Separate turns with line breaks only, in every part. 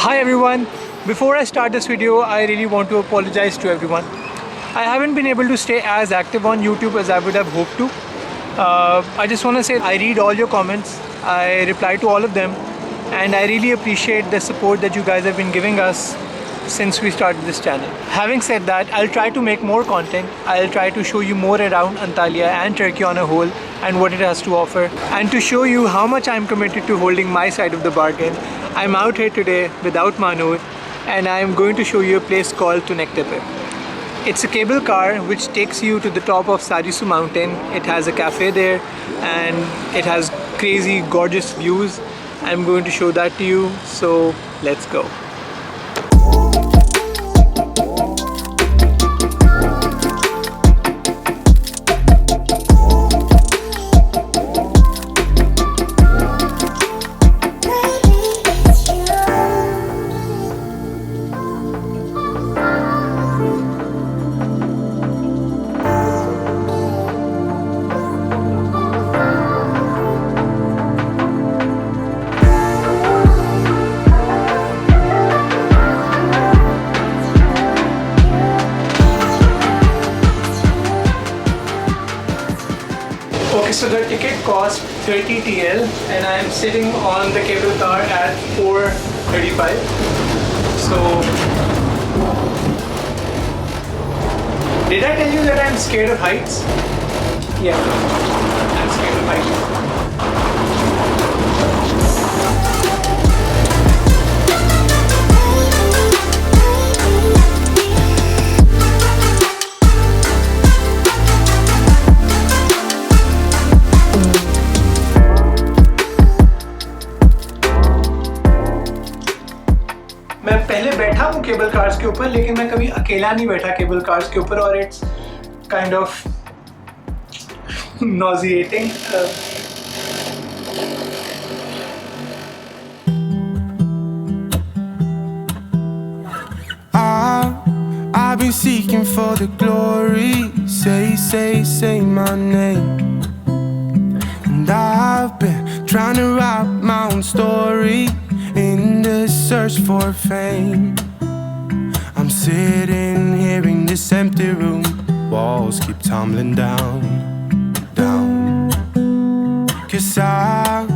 Hi everyone, before I start this video I really want to apologize to everyone. I haven't been able to stay as active on YouTube as I would have hoped to. I just want to say I read all your comments, I reply to all of them, and I really appreciate the support that you guys have been giving us since we started this channel. Having said that, I'll try to make more content. I'll try to show you more around Antalya and Turkey on a whole and what it has to offer. And to show you how much I'm committed to holding my side of the bargain, I'm out here today without Manur and I'm going to show you a place called Tunektepe. It's a cable car which takes you to the top of Sarisu mountain. It has a cafe there and it has crazy gorgeous views. I'm going to show that to you, so let's go. Okay, so the ticket cost 30 TL and I am sitting on the cable car at 4:35. So, did I tell you that I'm scared of heights? Yeah, I'm scared of heights. मैं पहले बैठा हूँ cable cars के ऊपर, लेकिन मैं कभी अकेला नहीं बैठा केबल कार्स के ऊपर और it's kind of nauseating.
I've been seeking for the glory. Say my name. And I've been trying to write my own story in the search for fame. I'm sitting here in this empty room. Walls keep tumbling down. 'Cause I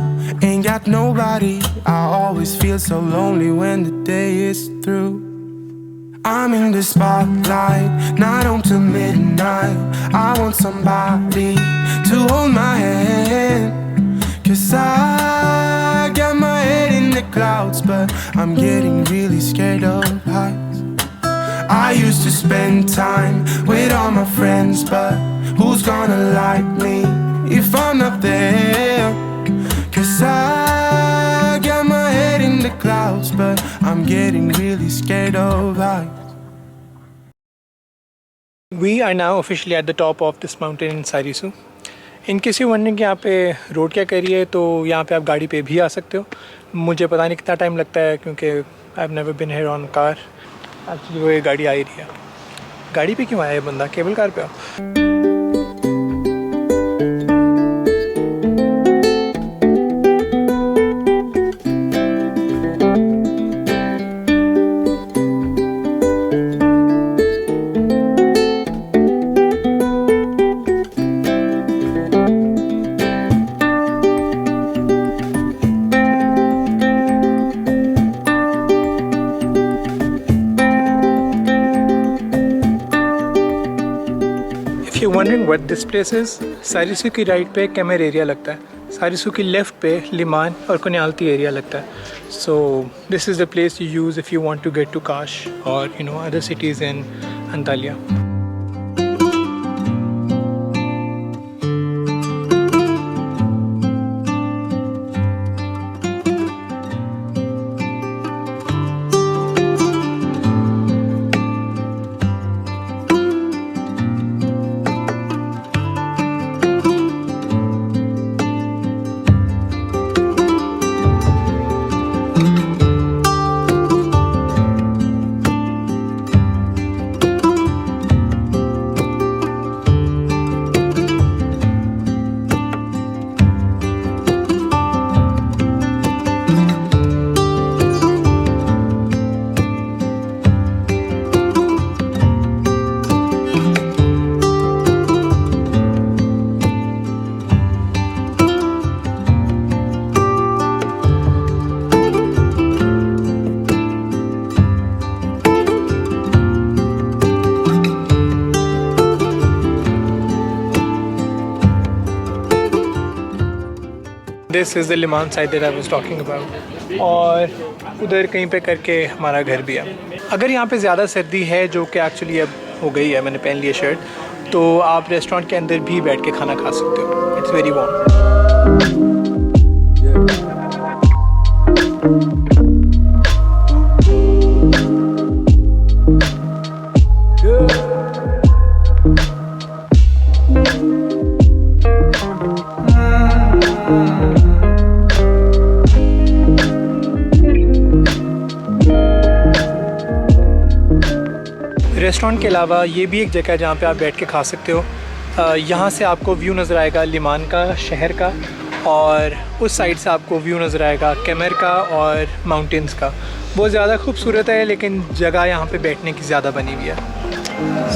ain't got nobody. I always feel so lonely when the day is through. I'm in the spotlight, night on till midnight. I want somebody to hold my hand. 'Cause I got my head in the clouds, but I'm getting really scared of heights. I used to spend time with all my friends, but who's gonna like me if I'm not there? 'Cause I got my head in the clouds, but I'm getting really scared of heights.
We are now officially at the top of this mountain in Sarisu. In case you wondering कि यहाँ पे road क्या कर रही है, तो यहाँ पे आप गाड़ी पे भी आ सकते हो. मुझे पता नहीं कितना टाइम लगता है क्योंकि I have never been here on car. Actually वो ये गाड़ी आ ही रही है. गाड़ी पे क्यों आया है बंदा, केबल कार पे आओ. If you're wondering what this place is, सारिसु की राइट पे कैमर एरिया लगता है, सारिसु की लेफ्ट पे लिमान और कोन्यालती एरिया लगता है. So this is the place you use if you want to get to Kash or other cities in Antalya. This is the Liman side that I was talking about, और उधर कहीं पे करके हमारा घर भी है। अगर यहाँ पे ज़्यादा सर्दी है, जो कि एक्चुअली अब हो गई है, मैंने पहन लिया शर्ट, तो आप रेस्टोरेंट के अंदर भी बैठ के खाना खा सकते हो। It's very warm. रेस्टोरेंट के अलावा ये भी एक जगह है जहाँ पे आप बैठ के खा सकते हो। यहाँ से आपको व्यू नज़र आएगा लिमान का, शहर का, और उस साइड से आपको व्यू नज़र आएगा केमर का और माउंटेंस का। बहुत ज़्यादा खूबसूरत है, लेकिन जगह यहाँ पे बैठने की ज़्यादा बनी हुई है।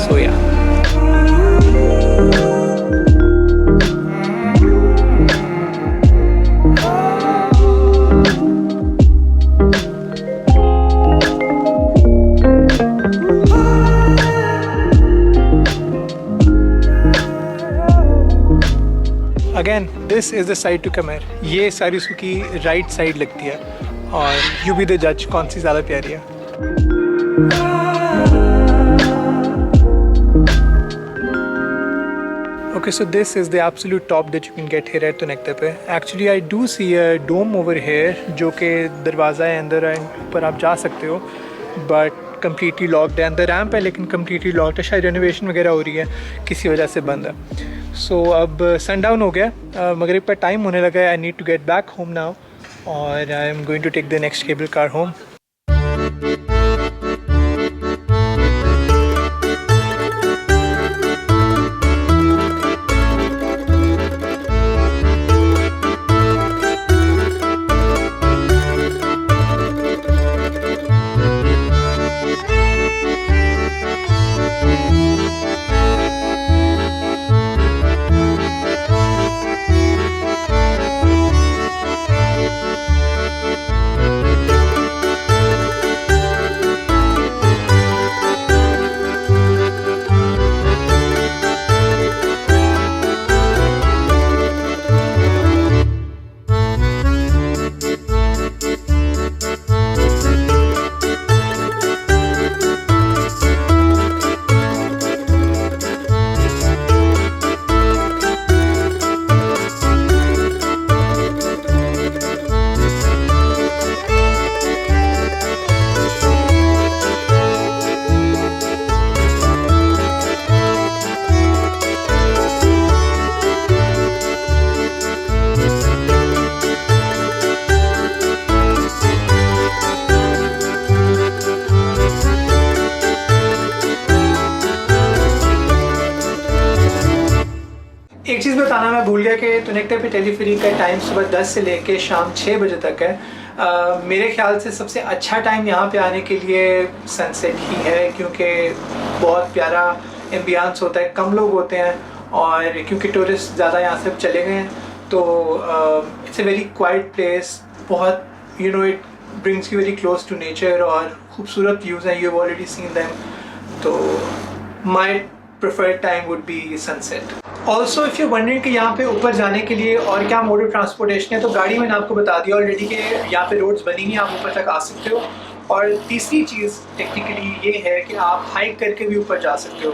So yeah again this is the side to Kemer. ये सारिसू की राइट साइड लगती है, और यू बी द जज कौन सी ज़्यादा प्यारी है। Okay, so this is the absolute top that you can get here at Tunekte पे। Actually I do see a dome over here, जो कि दरवाज़ा है अंदर, ऊपर आप जा सकते हो, but completely locked है। अंदर रैम्प है लेकिन completely locked है, शायद रेनोवेशन वगैरह हो रही है, किसी वजह से बंद है। सो अब सनडाउन हो गया, मगरिब का टाइम होने लगा है। I need to get back home now, और I am going to take the next cable car home. एक चीज़ बताना मैं भूल गया कि तुनेक्टे पे टेलीफ्री का टाइम सुबह 10 से लेके शाम 6 बजे तक है। मेरे ख्याल से सबसे अच्छा टाइम यहाँ पे आने के लिए सनसेट ही है, क्योंकि बहुत प्यारा एम्बियंस होता है, कम लोग होते हैं, और क्योंकि टूरिस्ट ज़्यादा यहाँ से चले गए हैं, तो it's a very quiet place. बहुत it brings you very close to nature, और खूबसूरत व्यूज़ हैं, you have already seen them. तो my preferred time would be sunset. Also if you wondering कि यहाँ पे ऊपर जाने के लिए और क्या मोड ऑफ ट्रांसपोर्टेशन है, तो गाड़ी मैंने आपको बता दिया ऑलरेडी कि यहाँ पे रोड्स बनी नहीं, आप ऊपर तक आ सकते हो। और तीसरी चीज़ टेक्निकली ये है कि आप हाइक करके भी ऊपर जा सकते हो।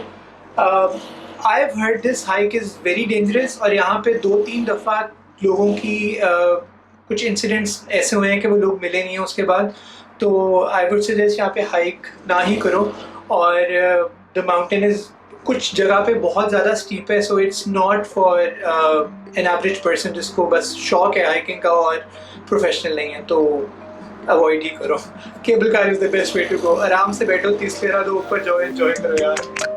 I have heard this hike is very dangerous, और यहाँ पे 2-3 दफ़ा लोगों की कुछ इंसिडेंट्स ऐसे हुए हैं कि वो लोग मिले नहीं हैं उसके बाद। तो आई वुड सजेस्ट यहाँ पे हाइक ना ही करो। और द माउंटेन इज़ कुछ जगह पे बहुत ज़्यादा स्टीप है, so it's not for an average person जिसको बस शौक है हाइकिंग का और प्रोफेशनल नहीं है, तो अवॉइड ही करो। Cable car is the best way to go. आराम से बैठो, 30 लेरा दो, ऊपर जाओ, एंजॉय करो यार।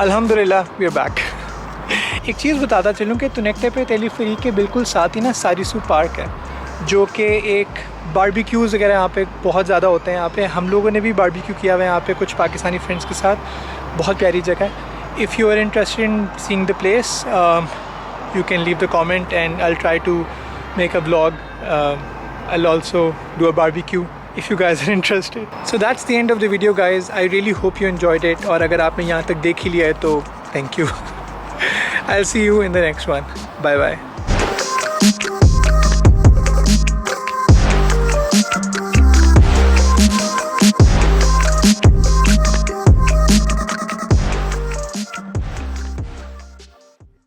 अल्हम्दुलिल्लाह वी आर बैक। एक चीज़ बताता चलूँ कि तुनकते पे तेलीफरी के बिल्कुल साथ ही ना सारिसू पार्क है, जो कि एक बारबेक्यूज़ वगैरह यहाँ पे बहुत ज़्यादा होते हैं। यहाँ पे हम लोगों ने भी बारबेक्यू किया हुआ है यहाँ पे कुछ पाकिस्तानी फ्रेंड्स के साथ। बहुत प्यारी जगह है। If you are interested in seeing the place you can leave the comment and I'll try to make a vlog. I'll also do a barbecue if you guys are interested. So that's the end of the video guys. I really hope you enjoyed it, और अगर आपने यहाँ तक देख ही लिया है तो thank you. I'll see you in the next one. Bye bye.